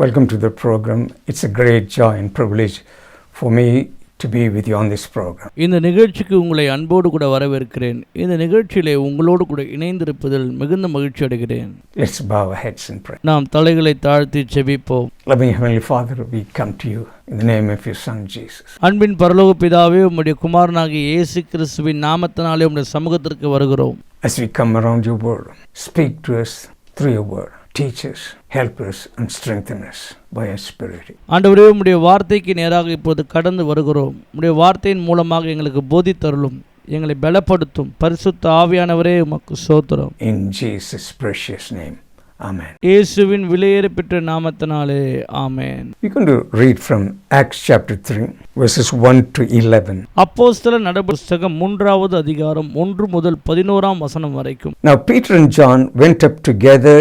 Welcome to the program. It's a great joy and privilege for me to be with you on this program. இந்த நிகழ்ச்சிக்கு உங்களை அன்போடு கூட வரவேற்கிறேன். இந்த நிகழ்ச்சியிலே உங்களோடு கூட இணைந்திருப்பதில் மிகுந்த மகிழ்ச்சி அடைகிறேன். Let's bow our heads and pray. நாம் தலைகளை தாழ்த்தி ஜெபிப்போம். Loving Heavenly Father, we come to you in the name of your Son Jesus. அன்பின் பரலோக பிதாவே, உம்முடைய குமாரனாகிய இயேசு கிறிஸ்துவின் நாமத்தினாலே உம்முடைய சமூகத்திற்கு வருகிறோம். As we come around your word, speak to us through your word. Teach us, help us and strengthen us by your Spirit. ஆண்டவரே, உம்முடைய வார்த்தைக்கு நேராக இப்போது கடந்து வருகிறோம். உம்முடைய வார்த்தையின் மூலமாக எங்களுக்கு போதித்தருளும், எங்களை பலப்படுத்தும். பரிசுத்த ஆவியானவரே, உமக்கு ஸ்தோத்திரம். In Jesus' precious name, amen. இயேசுவின் விலையேற பெற்ற நாமத்தினாலே ஆமென். We're going to read from Acts chapter 3, verses 1 to 11. அப்போஸ்தலர் நடபடிகள் புத்தகம் 3வது அதிகாரம் 1 முதல் 11ஆம் வசனம் வரைக்கும். Now Peter and John went up together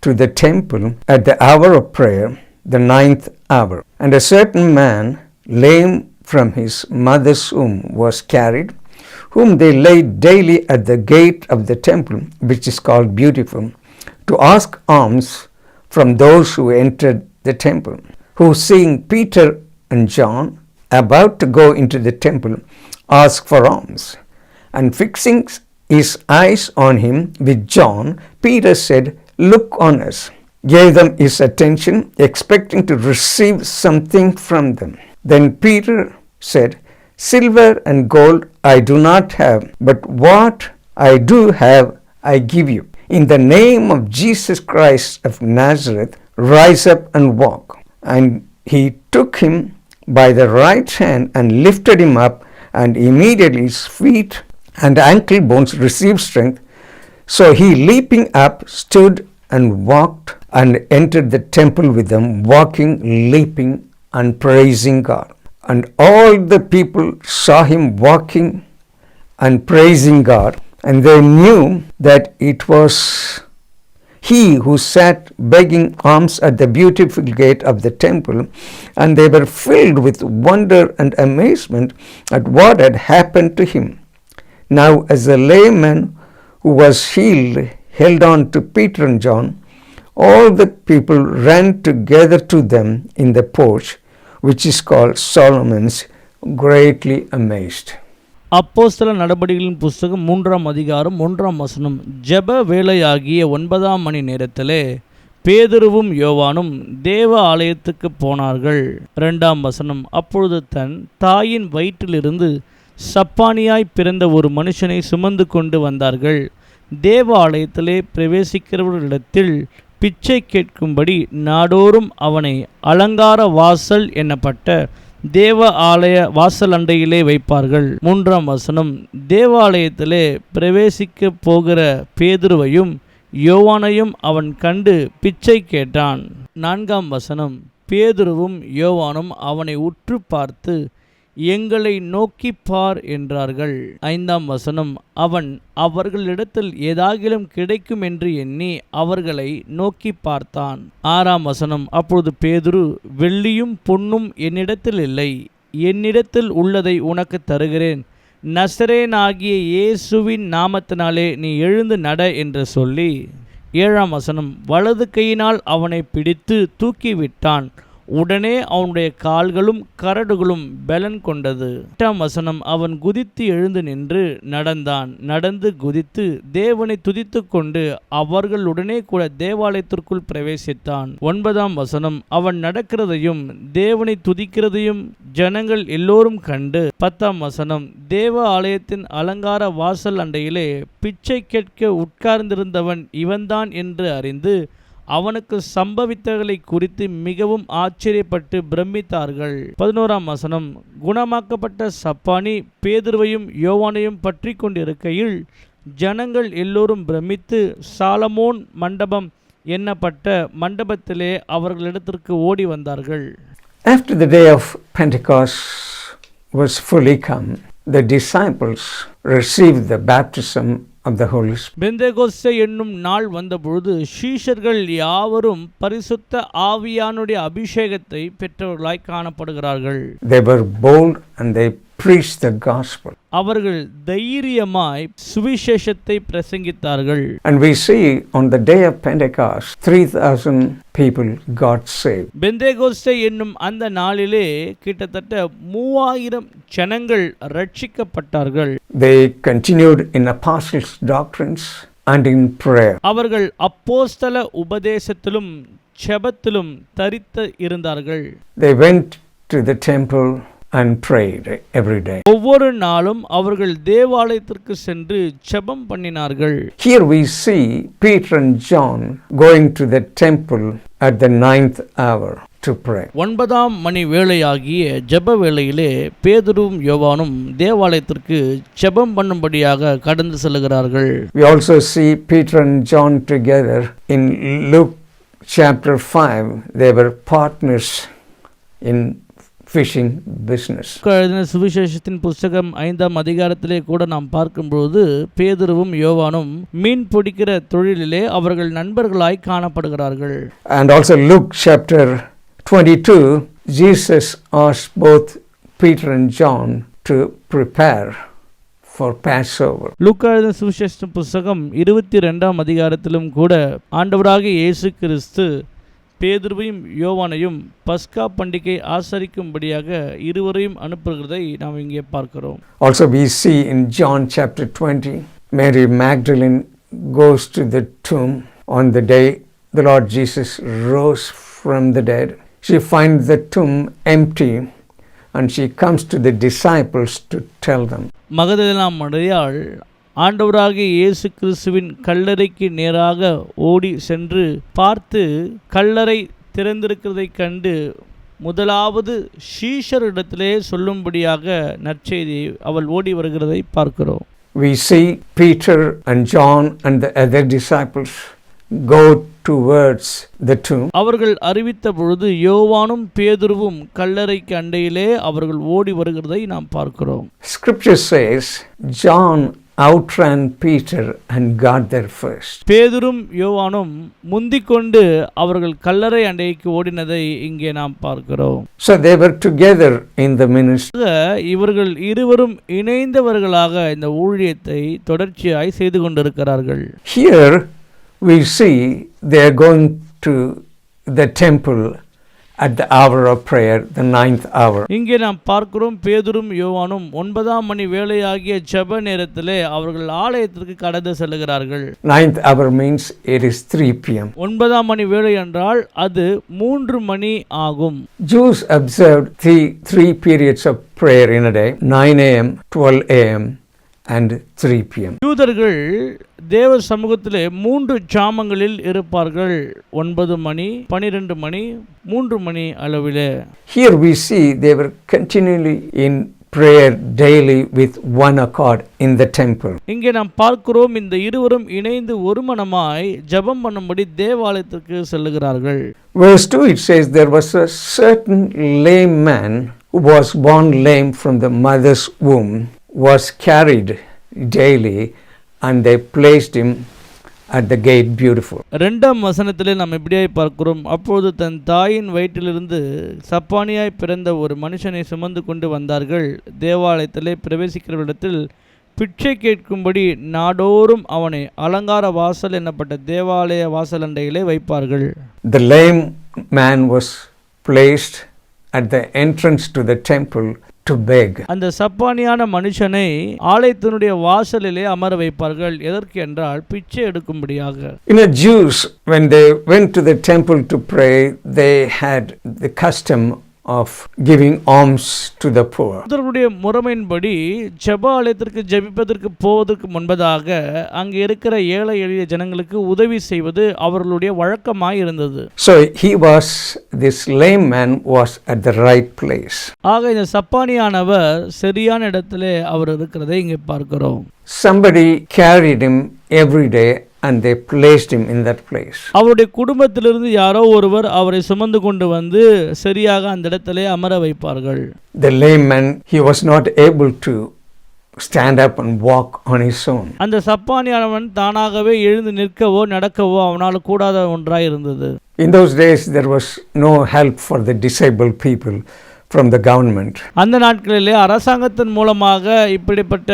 to the temple at the hour of prayer, the 9th hour. And a certain man, lame from his mother's womb, was carried, whom they laid daily at the gate of the temple, which is called Beautiful, to ask alms from those who entered the temple, who, seeing Peter and John about to go into the temple, asked for alms. And fixing his eyes on him with John, Peter said, "Look on us," gave them his attention, expecting to receive something from them. Then Peter said, "Silver and gold I do not have, but what I do have I give you. In the name of Jesus Christ of Nazareth, rise up and walk." And he took him by the right hand and lifted him up, and immediately his feet and ankle bones received strength. So he, leaping up, stood and walked and entered the temple with them, walking, leaping, and praising God. And all the people saw him walking and praising God, and they knew that it was he who sat begging alms at the Beautiful gate of the temple, and they were filled with wonder and amazement at what had happened to him. Now as the layman who was healed held on to Peter and John, all the people ran together to them in the porch, which is called Solomon's, greatly amazed. அப்போஸ்தலர் நடபடிகளின் புஸ்தகம் 3ஆம் அதிகாரம் 1ஆம் வசனம். ஜெப வேளையாகிய 9ஆம் மணி நேரத்திலே பேதுருவும் யோவானும் தேவ ஆலயத்துக்கு போனார்கள். 2ஆம் வசனம். அப்பொழுது தன் தாயின் வயிற்றிலிருந்து சப்பானியாய் பிறந்த ஒரு மனுஷனை சுமந்து கொண்டு வந்தார்கள். தேவ ஆலயத்திலே பிரவேசிக்கிறவர்களிடத்தில் பிச்சை கேட்கும்படி நாடோறும் அவனை அலங்கார வாசல் என்னப்பட்ட தேவ ஆலய வாசல் அண்டையிலே வைப்பார்கள். 3ஆம் வசனம். தேவாலயத்திலே பிரவேசிக்க போகிற பேதுருவையும் யோவானையும் அவன் கண்டு பிச்சை கேட்டான். 4ஆம் வசனம். பேதுருவும் யோவானும் அவனை உற்று பார்த்து, "எங்களை நோக்கி பார்" என்றார்கள். 5ஆம் வசனம். அவன் அவர்களிடத்தில் ஏதாகிலும் கிடைக்கும் என்று எண்ணி அவர்களை நோக்கி பார்த்தான். 6ஆம் வசனம். அப்பொழுது பேதுரு, "வெள்ளியும் பொன்னும் என்னிடத்தில் இல்லை, என்னிடத்தில் உள்ளதை உனக்கு தருகிறேன். நசரேயனாகிய இயேசுவின் நாமத்தினாலே நீ எழுந்து நட என்று சொல்லி. 7ஆம் வசனம். வலது கையினால் அவனை பிடித்து தூக்கிவிட்டான். உடனே அவனுடைய கால்களும் கரடுகளும் பலன் கொண்டது. 8ஆம் வசனம். அவன் குதித்து எழுந்து நின்று நடந்தான். நடந்து குதித்து தேவனை துதித்து கொண்டு அவர்களுடனே கூட தேவாலயத்திற்குள் பிரவேசித்தான். 9ஆம் வசனம். அவன் நடக்கிறதையும் தேவனை துதிக்கிறதையும் ஜனங்கள் எல்லோரும் கண்டு. 10ஆம் வசனம். தேவ ஆலயத்தின் அலங்கார வாசல் அண்டையிலே பிச்சை கேட்க உட்கார்ந்திருந்தவன் இவன்தான் என்று அறிந்து அவனுக்கு சம்பவித்தகளை குறித்து மிகவும் ஆச்சரியப்பட்டு பிரமித்தார்கள். 11ஆம் வசனம். குணமாக்கப்பட்ட சப்பானி பேதுருவையும் யோவானையும் பற்றி கொண்டிருக்கையில் ஜனங்கள் எல்லோரும் பிரமித்து சாலமோன் மண்டபம் என்னப்பட்ட மண்டபத்திலே அவர்களிடத்திற்கு ஓடி வந்தார்கள். After the day of Pentecost was fully come, the disciples received the baptism of the Holy Spirit. Pentecost என்னும் நாள் வந்தபொழுது சீஷர்கள் யாவரும் பரிசுத்த ஆவியானுடைய அபிஷேகத்தை பெற்றவர்களாய் காணப்படுகிறார்கள். They were bold and they preached the gospel. அவர்கள் தைரியமாய் சுவிசேஷத்தை பிரசங்கித்தார்கள். And we see on the day of Pentecost, 3,000 people got saved. Pentecost என்னும் அந்த நாளிலே கிட்டத்தட்ட 3000 ஜனங்கள் ரட்சிக்கப்பட்டார்கள். They continued in apostles' doctrines and in prayer. அவர்கள் அப்போஸ்தல உபதேசத்திலும் ஜெபத்திலும் தரித்து இருந்தார்கள். They went to the temple and prayed every day. ஒவ்வொரு நாளும் அவர்கள் தேவாலயத்திற்கு சென்று ஜெபம் பண்ணினார்கள். Here we see Peter and John going to the temple at the 9th hour to pray. 9ஆம் மணி வேளையாகிய ஜெப வேளையிலே பேதுருவும் யோவானும் தேவாலயத்திற்கு ஜெபம் பண்ணும்படியாக கடந்து செல்கிறார்கள். We also see Peter and John together in Luke chapter 5. They were partners in fishing business. சுவிசேஷத்தின் புஸ்தகம் 5ஆம் அதிகாரத்திலே கூட நாம் பார்க்கும்போது பேதுருவும் யோவானும் மீன் பிடிக்கிற தொழிலிலே அவர்கள் நண்பர்களாய் காணப்படுகிறார்கள். And also Luke chapter 22, Jesus asked both Peter and John to prepare for Passover. லூக்கா எழுதின சுவிசேஷத்தின் புஸ்தகம் 22ஆம் அதிகாரத்திலும் கூட ஆண்டவராகிய இயேசு கிறிஸ்து பேதுருவையும் யோவானையும் பஸ்கா பண்டிகை ஆசரிக்கும்படியாக இருவரையும் அனுப்புகிறதை நாம் இங்கே பார்க்கிறோம். Also we see in John chapter 20, Mary Magdalene goes to the tomb on the day the Lord Jesus rose from the dead. She finds the tomb empty and she comes to the disciples to tell them. மகதலேனா மரியாள் ஆண்டவராகிய இயேசு கிறிஸ்துவின் கல்லறைக்கு நேராக ஓடி சென்று பார்த்து கல்லறை திறந்திருக்கிறதை கண்டு முதலாவது சீஷரிடத்திலே சொல்லும்படியாக நற்செய்தி அவள் ஓடி வருகிறதை பார்க்கிறோம். We see Peter and John and the other disciples go towards the tomb. அவர்கள் அறிவித்த பொழுது யோவானும் பேதுருவும் கல்லறைக்கு அண்டையிலே அவர்கள் ஓடி வருகிறதை நாம் பார்க்கிறோம். Scripture says John outran Peter and got there first. பேதுரும் யோவானும் முந்திக்கொண்டு அவர்கள் கல்லறை அண்டைக்கு ஓடினதை இங்கே நாம் பார்க்கிறோம். So they were together in the ministry. இவர்கள் இருவரும் இணைந்தவர்களாக இந்த ஊழியத்தை தொடர்ச்சியாய் செய்து கொண்டிருக்கிறார்கள். Here we see they are going to the temple at the hour of prayer, the 9th hour. இங்கே நாம் பார்க்கிறோம் பேதுரும் யோவானும் 9ஆம் மணி வேளையாகிய ஜெப நேரத்திலே அவர்கள் ஆலயத்திற்கு கடந்து செல்கிறார்கள். 9th hour means it is 3 p.m. 9ஆம் மணி வேளை என்றால் அது 3 மணி ஆகும். Jews observed three periods of prayer in a day, 9 a.m., 12 a.m. and 3 p.m. யூதர்கள் தேவ சமூகத்திலே 3 ஜாமங்களில் இருப்பார்கள். 9 மணி, 12 மணி, 3 மணி அளவிலே. Here we see they were continually in prayer daily with one accord in the temple. இங்கே நாம் பார்க்கிறோம் இந்த இருவரும் இணைந்து ஒரு மனமாய் ஜெபம் பண்ணும்படி தேவாலயத்திற்கு செல்லுகிறார்கள். Verse 2 it says there was a certain lame man who was born lame from the mother's womb, was carried daily and they placed him at the gate beautiful. 2ஆம் வசனத்திலே நாம் இப்படியாய் பார்க்கிறோம். அப்பொழுது தன் தாயின் வயிற்றிலிருந்து சப்பானியாய் பிறந்த ஒரு மனுஷனை சுமந்து கொண்டு வந்தார்கள். தேவாலயத்திலே பிரவேசிக்கிறவரிடத்தில் பிச்சை கேட்கும்படி நாடோறும் அவனை அலங்கார வாசல் என்னப்பட்ட தேவாலய வாசலண்டையிலே வைப்பார்கள். The lame man was placed at the entrance to the temple to beg. அந்த சப்பானியான மனுஷனை ஆலயத்தினுடைய வாசலிலே அமர வைப்பார்கள். எதற்கு என்றால் பிச்சை எடுக்கும்படியாக. Jews, when they went to the temple to pray, they had the custom of giving alms to the poor. யூதர்களுடைய முறைமையின்படி ஜெப ஆலயத்திற்கு ஜெபிப்பதற்கு போவதற்கு முன்பதாக அங்கே இருக்கிற ஏழை எளிய ஜனங்களுக்கு உதவி செய்வது அவர்களுடைய வழக்கமாய் இருந்தது. So this lame man was at the right place. ஆக இந்த சப்பானியானவர் சரியான இடத்திலே அவர் இருக்கிறதை இங்கே பார்க்கிறோம். Somebody carried him every day and they placed him in that place. அவருடைய குடும்பத்திலிருந்து யாரோ ஒருவர் அவரை சுமந்து கொண்டு வந்து சரியாக அந்த இடத்திலே அமர வைப்பார்கள். The lame man, he was not able to stand up and walk on his own. அந்த சப்பானியானவன் தானாகவே எழுந்து நிற்கவோ நடக்கவோ அவனால் கூடாத ஒன்றாய் இருந்தது. In those days there was no help for the disabled people from the government. அந்த நாட்களிலே அரசாங்கத்தின் மூலமாக இப்படிப்பட்ட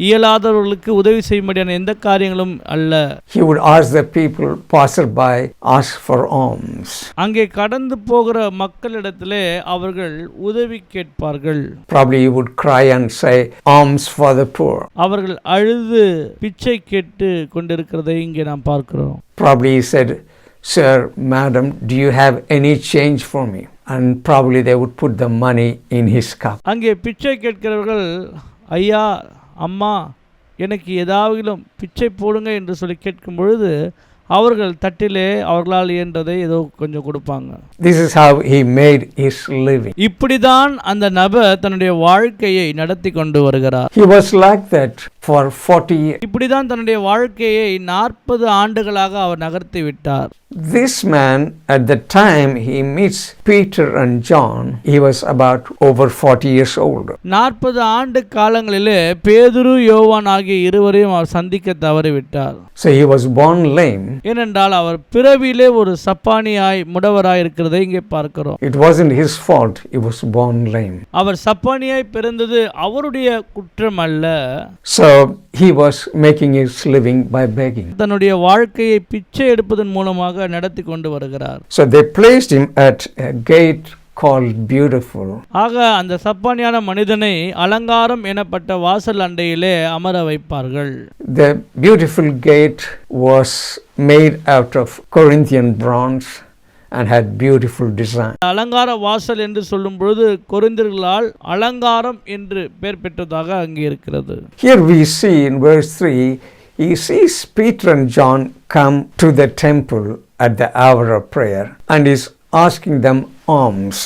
இயலாதவர்களுக்கு உதவி செய்யும்படியான எந்த காரியங்களும் அல்ல. He would ask the people passerby, ask for alms. அங்கே கடந்து போகிற மக்களிடத்திலே அவர்கள் உதவி கேட்பார்கள். Probably he would cry and say, alms for the poor. அவர்கள் அழுது பிச்சை கேட்டு கொண்டிருக்கிறதை இங்கே நாம் பார்க்கிறோம். Probably he said, sir, madam, do you have any change for me? And probably they would put the money in his cup. அங்கே பிச்சை கேட்கிறவர்கள், ஐயா அம்மா எனக்கு ஏதாவது பிச்சை போடுங்க என்று சொல்லி கேட்கும் பொழுது அவர்கள் தட்டிலே அவர்களால் இயன்றதை ஏதோ கொஞ்சம் கொடுப்பாங்க. This is how he made his living. இப்படிதான் அந்த நபர் தன்னுடைய வாழ்க்கையை நடத்தி கொண்டு வருகிறார். He was like that for 40 years. இப்படிதான் தன்னுடைய வாழ்க்கையை 40 ஆண்டுகளாக அவர் நகர்த்தி விட்டார். This man, at the time he meets Peter and John, he was about over 40 years old. 40 ஆண்டு காலங்களிலே பேதுரு யோவான் ஆகிய இருவரையும் அவர் சந்திக்க தவறிவிட்டார். So he was born lame. ஏனென்றால் அவர் பிறவியிலே ஒரு சப்பானியாய் முடவராய் இருக்கிறதை இங்கே பார்க்கிறோம். It wasn't his fault, he was born lame. அவர் சப்பானியாய் பிறந்தது அவருடைய குற்றம் அல்ல. So he was making his living by begging. தன்னுடைய வாழ்க்கையை பிச்சை எடுப்பதன் மூலமாக நடத்தி கொண்டு வருகிறார். So they placed him at a gate called Beautiful. ஆக அந்த சப்பானியான மனிதனை அலங்காரம் எனப்பட்ட வாசல் அண்டையிலே அமர வைப்பார்கள். The Beautiful gate was made out of Corinthian bronze and had beautiful design. அலங்கார வாசல் என்று சொல்லும் பொழுது கொரிந்தியர்களால் அலங்காரம் என்று பெயர் பெற்றதாக அங்கே இருக்கிறது. Here we see in verse 3, he sees Peter and John come to the temple at the hour of prayer and is asking them alms.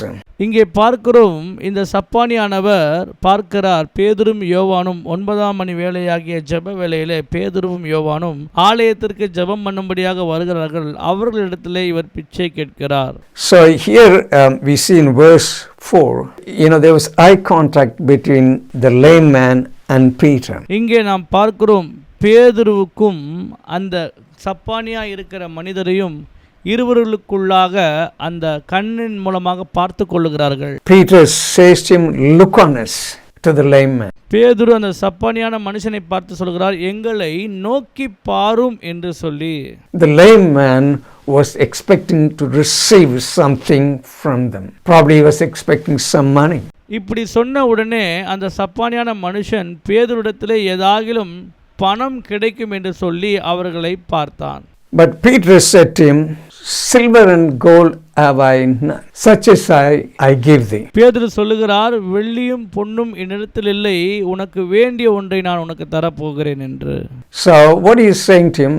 இங்கே பார்க்கிறோம், இந்த சப்பானியானவர் பார்க்கிறார் பேதுரும் யோவானும் 9ஆம் மணி வேளையாகிய ஜெப வேளையிலே பேதுருவும் யோவானும் ஆலயத்திற்கு ஜெபம் பண்ணும்படியாக வருகிறார்கள். அவர்களிடத்திலே இவர் பிச்சை கேட்கிறார். So here we see in verse 4, there was eye contact between the lame man and Peter. இங்கே நாம் பார்க்கிறோம், பேதுருவுக்கும் அந்த சப்பானியா இருக்கிற மனிதரையும் இருவர்களுக்குள்ளாக அந்த கண்ணின் மூலமாக பார்த்து கொள்ளுகிறார்கள். Peter says to him, look on us, to the lame man. பேதுரு அந்த சப்பானியான மனுஷனை பார்த்து சொல்கிறார், எங்களை நோக்கி பாரும் என்று சொல்லி. The lame man was expecting to receive something from them. Probably he was expecting some money. இப்படி சொன்ன உடனே அந்த சப்பானியான மனுஷன் பேதுருவிடத்திலே ஏதாகிலும் பணம் கிடைக்கும் என்று சொல்லி அவர்களை பார்த்தான். But Peter said to him, silver and gold have I none, such as I give thee. பேதுரு சொல்லுகிறார், வெள்ளியும் பொன்னும் என்னிடத்தில் இல்லை, உனக்கு வேண்டிய ஒன்றை நான் உனக்கு தரப்போகிறேன் என்று. So what he is saying to him,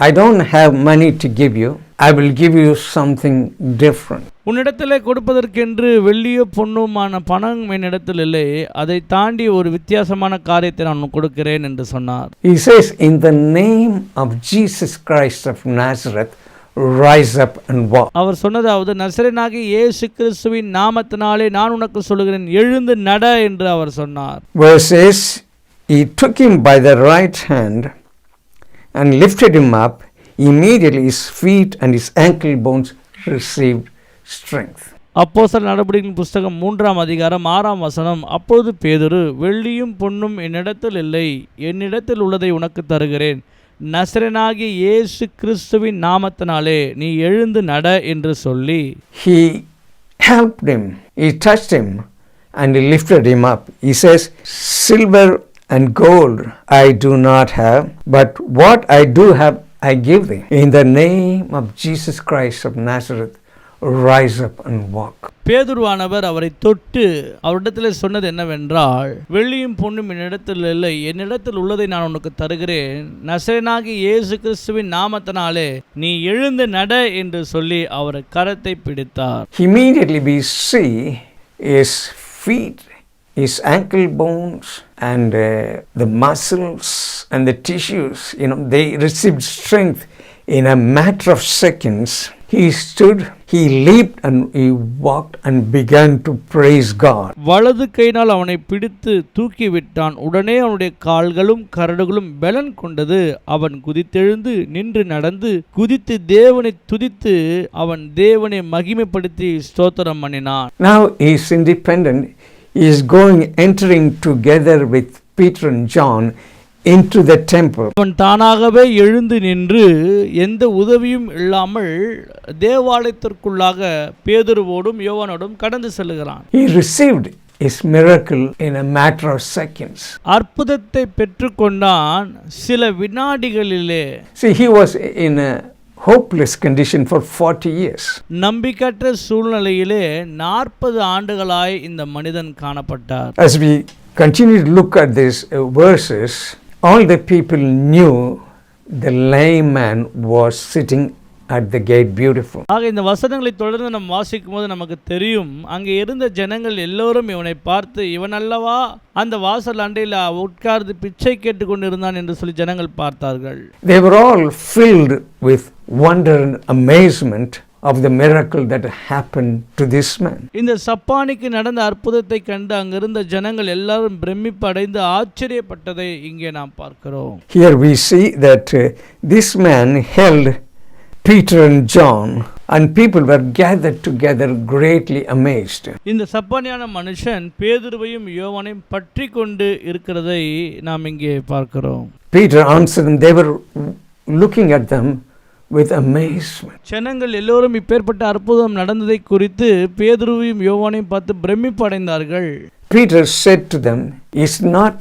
I don't have money to give you, I will give you something different. உன்னிடத்திலே கொடுப்பதற்கென்று வெள்ளியோ பொன்னுமான பணம் என்னிடத்தில் இல்லை, அதை தாண்டி ஒரு வித்தியாசமான காரியத்தை நான் கொடுக்கிறேன் என்று சொன்னார். He says, in the name of Jesus Christ of Nazareth, rise up and walk. அவர் சொன்னதாவது, நசரேயனாகிய இயேசு கிறிஸ்துவின் நாமத்தினாலே நான் உனக்கு சொல்லுகிறேன், எழுந்து நட என்று அவர் சொன்னார். Verse 6, he took him by the right hand and lifted him up. Immediately his feet and his ankle bones received strength. அப்போஸ்தலர் நடபடிகளின் புஸ்தகம் 3ஆம் அதிகாரம் 6ஆம் வசனம். அப்பொழுது பேதுரு, வெள்ளியும் பொன்னும் என்னிடத்தில் இல்லை, என்னிடத்தில் உள்ளதை உனக்கு தருகிறேன், நசரேயனாகிய இயேசு கிறிஸ்துவின் நாமத்தினாலே நீ எழுந்து நட என்று சொல்லி. He helped him, he touched him and he lifted him up. He says, silver and gold I do not have, but what I do have I give thee. In the name of Jesus Christ of Nazareth, rise up and walk. பேதுருவானவர் அவரை தொட்டு அவரிடத்தில் சொன்னது என்னவென்றால், வெள்ளியும் பொன்னும் என்னிடத்தில் இல்லை, என்னிடத்தில் உள்ளதை நான் உனக்கு தருகிறேன், நசரேயனாகிய இயேசு கிறிஸ்துவின் நாமத்தினாலே நீ எழுந்து நட என்று சொல்லி அவர் கரத்தை பிடித்தார். Immediately we see his feet, his ankle bones and the muscles and the tissues, they received strength in a matter of seconds. He stood, he leaped and he walked and began to praise God. வலது கையினால் அவனை பிடித்து தூக்கி விட்டான். உடனே அவனுடைய கால்களும் கரடுகளும் பலன் கொண்டது. அவன் குதித்தெழுந்து நின்று நடந்து குதித்து தேவனை துதித்து அவன் தேவனை மகிமைப்படுத்தி ஸ்தோத்திரம் பண்ணினான். Now he is independent. He is entering together with Peter and John into the temple. அவன் தானாகவே எழுந்து நின்று எந்த உதவியும் இல்லாமல் தேவாலயத்திற்குள்ளாக பேதுருவோடும் யோவானோடும் கடந்து செல்கிறான். He received his miracle in a matter of seconds. அற்புதத்தை பெற்றுக்கொண்டான் சில வினாடிகளிலே. See, he was in a hopeless condition for 40 years. நம்பிக்கற்ற சூழ்நிலையிலே 40 ஆண்டுகளாய் இந்த மனிதன் காணப்பட்டார். As we continue to look at these verses, all the people knew the lame man was sitting at the gate beautiful. ஆக இந்த வசனங்களை தொடர்ந்து நாம் வாசிக்கும் போது நமக்கு தெரியும், அங்கே இருந்த ஜனங்கள் எல்லோரும் இவனை பார்த்து இவன் அல்லவா அந்த வாசல் அண்டையில் உட்கார்ந்து பிச்சை கேட்டுக்கொண்டிருந்தான் என்று சொல்லி ஜனங்கள் பார்த்தார்கள். They were all filled with wonder and amazement of the miracle that happened to this man. இந்த சப்பானிக்கு நடந்த அற்புதத்தை கண்டு அங்கிருந்த ஜனங்கள் எல்லாரும் பிரமிப்பு அடைந்து ஆச்சரியப்பட்டதை இங்கே நாம் பார்க்கிறோம். Here we see that this man held Peter and John, and people were gathered together greatly amazed. இந்த சப்பானியான மனுஷன் பேதுருவையும் யோவானையும் பற்றி கொண்டு இருக்கிறதை நாம் இங்கே பார்க்கிறோம். Peter answered them. They were looking at them with amazement. ஜனங்கள் எல்லோரும் இப்பேற்பட்ட அற்புதம் நடந்ததை குறித்து பேதுருவையும் யோவானையும் பார்த்து பிரமிப்பு அடைந்தார்கள். Peter said to them, "It's not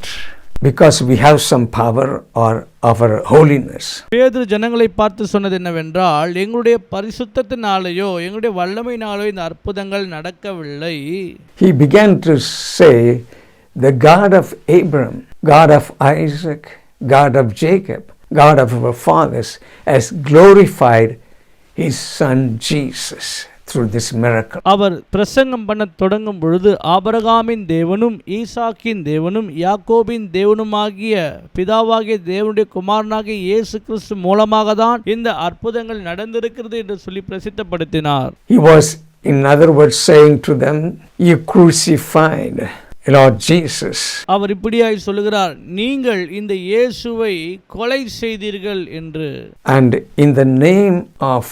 because we have some power or of our holiness." பேதுரு ஜனங்களை பார்த்து சொன்னது என்னவென்றால், எங்களுடைய பரிசுத்தத்தினாலேயோ எங்களுடைய வல்லமையினாலோ இந்த அற்புதங்கள் நடக்கவில்லை. He began to say, "The God of Abraham, God of Isaac, God of Jacob, God of our fathers has glorified his son Jesus through this miracle." அவர் பிரசங்கம் பண்ண தொடங்கும் பொழுது, ஆபிரகாமின் தேவனும் ஈசாக்கின் தேவனும் யாக்கோபின் தேவனுமாகிய பிதாவாகிய தேவனுடைய குமாரனாகிய இயேசு கிறிஸ்து மூலமாக தான் இந்த அற்புதங்கள் நடந்திருக்கிறது என்று சொல்லி பிரசித்தப்படுத்தினார். He was, in other words, saying to them, "You crucified Lord Jesus." அவர் இப்படியாய் சொல்லுகிறார், நீங்கள் இந்த இயேசுவை கொலை செய்தீர்கள் என்று. And in the name of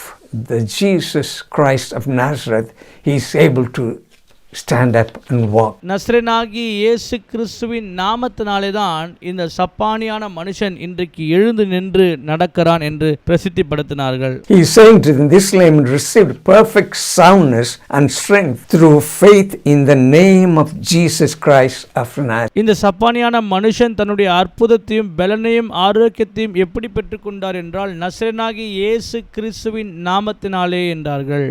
the Jesus Christ of Nazareth, he is able to stand up and walk. நசரேயனாகிய இயேசு கிறிஸ்துவின் நாமத்தினாலே தான் இந்த சப்பானியான மனுஷன் இன்றைக்கு எழுந்து நின்று நடக்கிறான் என்று பிரசித்திப்படுத்தினார்கள். He is saying to them, this lame received perfect soundness and strength through faith in the name of Jesus Christ of Nazareth. இந்த சப்பானியான மனுஷன் தன்னுடைய அற்புதத்தையும் பலனையும் ஆரோக்கியத்தையும் எப்படி பெற்றுக்கொண்டார் என்றால் நசரேயனாகிய இயேசு கிறிஸ்துவின் நாமத்தினாலே என்றார்கள்.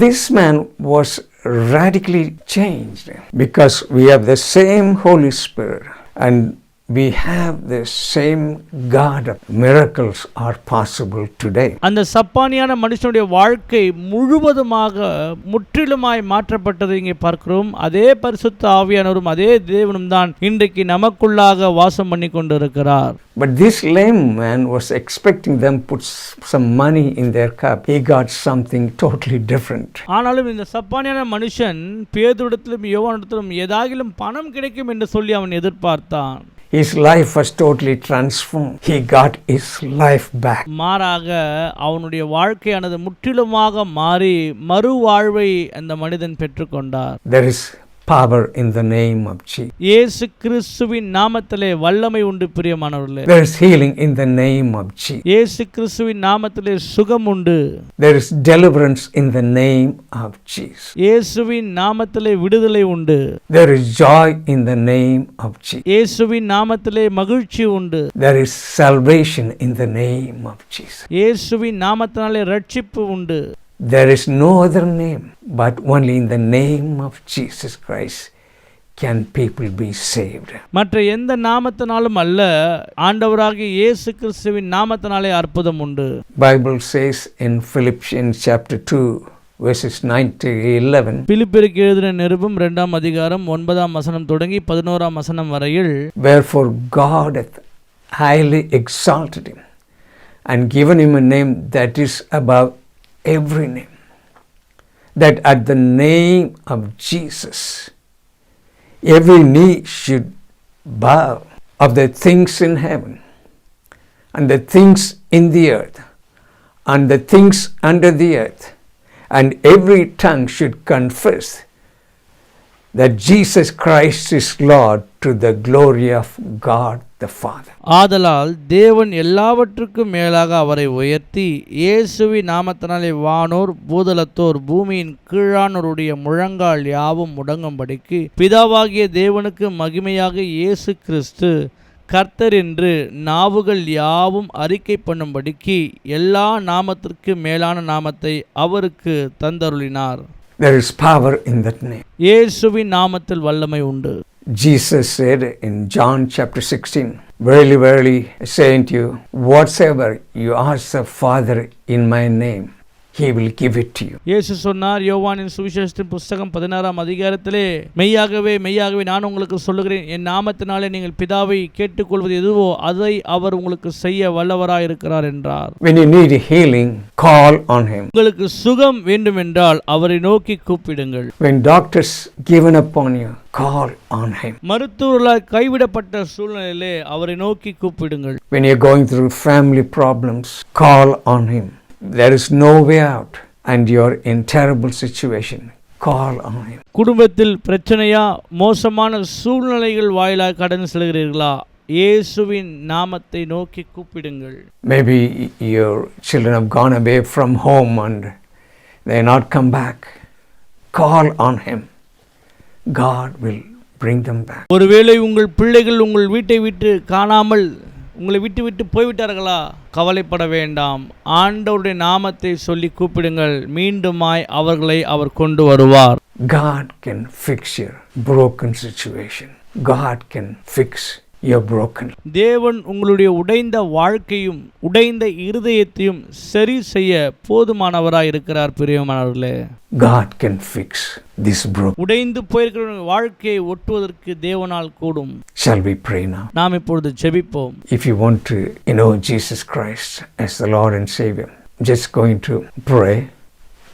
This man was radically changed because we have the same Holy Spirit and we have the same God. Miracles are possible today. அந்த சப்பானியான மனுஷனுடைய வாழ்க்கை முற்றிலுமாய் மாற்றப்பட்டதை இங்கே பார்க்கிறோம். அதே பரிசுத்த ஆவியானவரும் அதே தேவனும் தான் இன்றைக்கு நமக்குள்ளாக வாசம் பண்ணி கொண்டிருக்கிறார். But this lame man was expecting them put some money in their cup. He got something totally different. ஆனாலும் இந்த சப்பானியான மனுஷன் பேதுருவிடத்திலும் யோவானிடத்திலும் ஏதாகிலும் பணம் கிடைக்கும் என்று சொல்லி அவன் எதிர்பார்த்தான். His life was totally transformed. He got his life back. மாறாக அவனுடைய வாழ்க்கையானது முற்றிலுமாக மாறி மறுவாழ்வை அந்த மனிதன் பெற்றுக்கொண்டார். There is power in the name of Jesus. இயேசு கிறிஸ்துவின் நாமத்திலே வல்லமை உண்டு பிரியமானவர்களே. There is healing in the name of Jesus. இயேசு கிறிஸ்துவின் நாமத்திலே சுகம் உண்டு. There is deliverance in the name of Jesus. இயேசுவின் நாமத்திலே விடுதலை உண்டு. There is joy in the name of Jesus. இயேசுவின் நாமத்திலே மகிழ்ச்சி உண்டு. There is salvation in the name of Jesus. இயேசுவின் நாமத்தினாலே ரட்சிப்பு உண்டு. There is no other name but only in the name of Jesus Christ can people be saved. மற்ற எந்த நாமத்தினாலும் அல்ல, ஆண்டவராகிய இயேசு கிறிஸ்துவின் நாமத்தினாலே அற்புதம் உண்டு. Bible says in Philippians chapter 2 verses 9 to 11. பிலிப்பியருக்கு எழுதின நிருபம் 2ஆம் அதிகாரம் 9ஆம் வசனம் தொடங்கி 11ஆம் வசனம் வரையில், Wherefore God hath highly exalted him and given him a name that is above every name, that at the name of Jesus, every knee should bow of the things in heaven and the things in the earth and the things under the earth, and every tongue should confess that Jesus Christ is Lord, to the glory of God the Father. ஆதலால் தேவன் எல்லாவற்றுக்கும் மேலாக அவரை உயர்த்தி இயேசுவின் நாமத்தினாலே வானோர் பூதலத்தோர் பூமியின் கீழானோருடைய முழங்கால் யாவும் முடங்கும்படிக்கு பிதாவாகிய தேவனுக்கு மகிமையாக இயேசு கிறிஸ்து கர்த்தர் என்று நாவுகள் யாவும் அறிக்கை பண்ணும்படிக்கு எல்லா நாமத்திற்கு மேலான நாமத்தை அவருக்கு தந்தருளினார். There is power in that name. இயேசுவின் நாமத்தில் வல்லமை உண்டு. Jesus said in John chapter 16, "Verily, verily, I say unto you, whatsoever you ask the Father in my name, He will give it to you." இயேசு சொன்னார், யோவானின் சுவிசேஷத்தின் புஸ்தகம் 16ஆம் அதிகாரத்திலே, மெய்யாகவே மெய்யாகவே நான் உங்களுக்கு சொல்லுகிறேன், என் நாமத்தினாலே நீங்கள் பிதாவை கேட்டுக்கொள்வது எதுவோ அதை அவர் உங்களுக்கு செய்ய வல்லவராயிருக்கிறார் என்றார். When you need healing, call on Him. உங்களுக்கு சுகம் வேண்டுமென்றால் அவரை நோக்கி கூப்பிடுங்கள். When doctors given up on you, call on Him. மருத்துவர்களால் கைவிடப்பட்ட சூழ்நிலையிலே அவரை நோக்கி கூப்பிடுங்கள். When you're going through family problems, call on Him. There is no way out and you're in terrible situation, call on Him. குடும்பத்தில் பிரச்சனையா, மோசமான சூழ்நிலைகள் வாயிலாக கடந்து செல்கிறீர்களா, இயேசுவின் நாமத்தை நோக்கி கூப்பிடுங்கள். Maybe your children have gone away from home and they not come back, call on Him. God will bring them back. ஒருவேளை உங்கள் பிள்ளைகள் உங்கள் வீட்டை விட்டு காணாமல் உங்களை விட்டு போய்விட்டார்களா, கவலைப்பட வேண்டாம். ஆண்டவருடைய நாமத்தை சொல்லி கூப்பிடுங்கள், மீண்டுமாய் அவர்களை அவர் கொண்டு வருவார். God can fix your broken situation. God can fix your broken. தேவன் உங்களுடைய உடைந்த வாழ்க்கையும் உடைந்த இருதயத்தையும் சரி செய்ய போதுமானவராய் இருக்கிறார். பிரியமானவர்களே, God can fix this broken. உடைந்து போயிருக்கிற வாழ்க்கையை ஒட்டுவதற்கு தேவனால் கூடும். Shall we pray now? நாம் இப்பொழுது ஜெபிப்போம். If you want to know Jesus Christ as the Lord and Savior, just going to pray.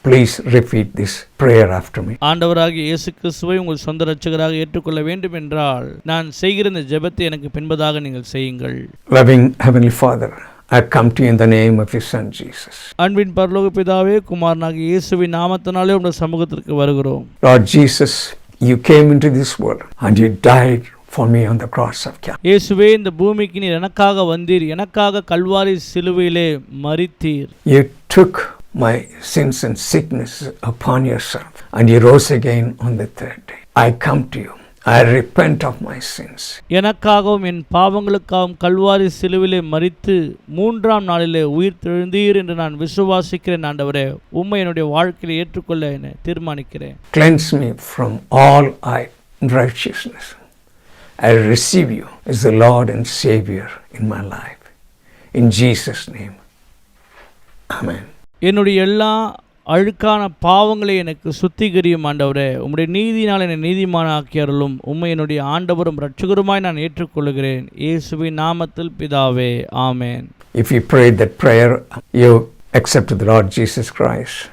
Please repeat this prayer after me. ஆண்டவராகிய இயேசு கிறிஸ்துவை உங்கள் சொந்த இரட்சகராக ஏற்றுக்கொள்ள வேண்டும் என்றால் நான் செய்கிற இந்த ஜெபத்தை எனக்கு பின்பதாக நீங்கள் செய்யுங்கள். Loving Heavenly Father, I come to you in the name of your Son Jesus. அன்பின் பரலோக பிதாவே, குமாரனாகிய இயேசுவின் நாமத்தினாலே உங்கள் சமூகத்திற்கு வருகிறோம். Lord Jesus, you came into this world and you died for me on the cross of Calvary. இயேசுவே, இந்த பூமிக்கு நீர் எனக்காக வந்தீர், எனக்காக கல்வாரி சிலுவையிலே மரித்தீர். You took my sins and sickness upon yourself and you rose again on the third day. I come to you. I repent of my sins. எனக்காகவும் என் பாவங்களுக்காகவும் கல்வாரி சிலுவிலே மரித்து மூன்றாம் நாளிலே உயிர் தெழுந்தீர் என்று நான் விசுவாசிக்கிறேன். ஆண்டவரே, உம்மை என்னுடைய வாழ்க்கையில் ஏற்றுக்கொள்ள என தீர்மானிக்கிறேன். Cleanse me from all unrighteousness. I receive you as the Lord and Savior in my life. In Jesus' name. Amen. என்னுடைய எல்லா அழுக்கான பாவங்களை எனக்கு சுத்திகரியும். ஆண்டவரே, உம்முடைய நீதியினால் என்னை நீதிமானாக்கி அருளும். உம்மை என்னுடைய ஆண்டவரும் இரட்சகருமாய் நான் ஏற்றுக்கொள்கிறேன். இயேசுவின் நாமத்தில் பிதாவே, ஆமென். If you prayed that prayer, you accepted the Lord Jesus Christ,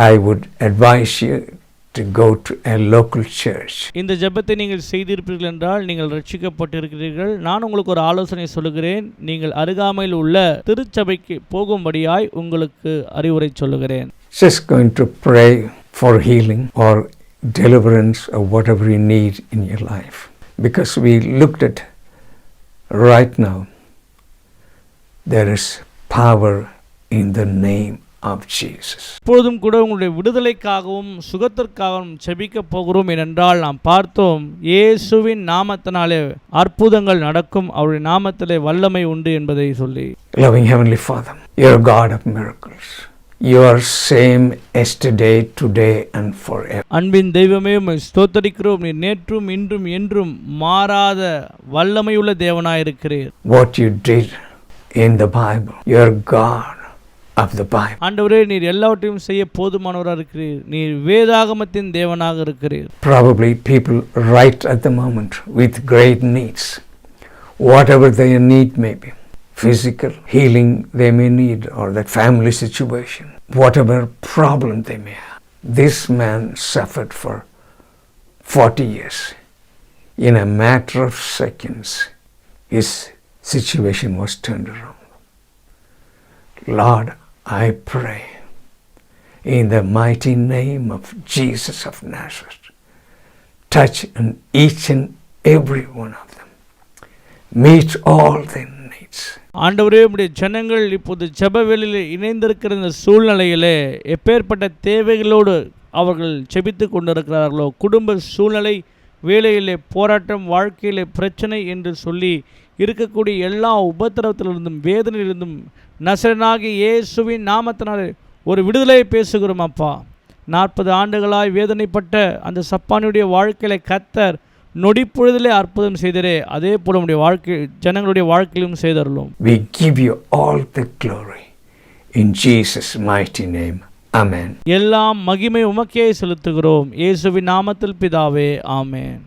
I would advise you to go to a local church. இந்த ஜெபத்தை நீங்கள் செய்திருப்பீர்கள் என்றால் நீங்கள் ரட்சிக்கப்பட்டிருக்கிறீர்கள். நான் உங்களுக்கு ஒரு ஆலோசனை சொல்லுகிறேன். நீங்கள் அருகாமையில் உள்ள திருச்சபைக்கு போகும்படியாய் உங்களுக்கு அறிவுரை சொல்லுகிறேன். Just going to pray for healing or deliverance or whatever you need in your life. Because we looked at right now, there is power in the name of Jesus. இப்பொழுதும் கூட உங்களுடைய விடுதலைக்காகவும் சுகத்திற்காகவும் ஜெபிக்க போகிறோம். ஏனென்றால் நாம் பார்த்தோம், இயேசுவின் நாமத்தினாலே அற்புதங்கள் நடக்கும், அவருடைய நாமத்திலே வல்லமை உண்டு என்பதை சொல்லி. Loving Heavenly Father, you are God of miracles. You are same yesterday, today and forever. அன்பின் தெய்வமே, உம்மை ஸ்தோத்திரிக்கிறோம். நீர் நேற்றும் இன்றும் என்றும் மாறாத வல்லமையுள்ள தேவனாயிருக்கிறீர். What you did in the Bible, you are God of the Bible. ஆண்டவரே, நீர் எல்லாவற்றையும் செய்ய போதுமானவராக இருக்கிறீர். நீர் வேதாகமத்தின் தேவனாக இருக்கிறீர். Probably people right at the moment with great needs, whatever their need may be, physical healing they may need, or that family situation, whatever problem they may have, This man suffered for 40 years. In a matter of seconds, his situation was turned around. Lord, I pray in the mighty name of Jesus of Nazareth, touch each and every one of them. Meet all their needs. ஆண்டவரே, உம்முடைய ஜனங்கள் இப்போது ஜெப வேளையிலே இணைந்திருக்கிற இந்த சூழ்நிலையிலே எப்பேற்பட்ட தேவைகளோடு அவர்கள் ஜெபித்து கொண்டிருக்கிறார்களோ, குடும்ப சூழ்நிலை, வேலையிலே போராட்டம், வாழ்க்கையிலே பிரச்சனை என்று சொல்லி இருக்கக்கூடிய எல்லா உபத்திரவத்திலிருந்தும் வேதனையிலிருந்தும் நசரேயனாகிய இயேசுவின் நாமத்தினாலே ஒரு விடுதலை பேசுகிறோம் அப்பா. 40 ஆண்டுகளாய் வேதனைப்பட்ட அந்த சப்பானுடைய வாழ்க்கையில கர்த்தர் நொடிப்பொழுதிலே அற்புதம் செய்தரே, அதே போல நம்முடைய வாழ்க்கை ஜனங்களுடைய வாழ்க்கையிலும் செய்தருளும். We give you all the glory in Jesus' mighty name. Amen. எல்லாம் மகிமை உமக்கே செலுத்துகிறோம். இயேசுவின் நாமத்தில் பிதாவே, ஆமென்.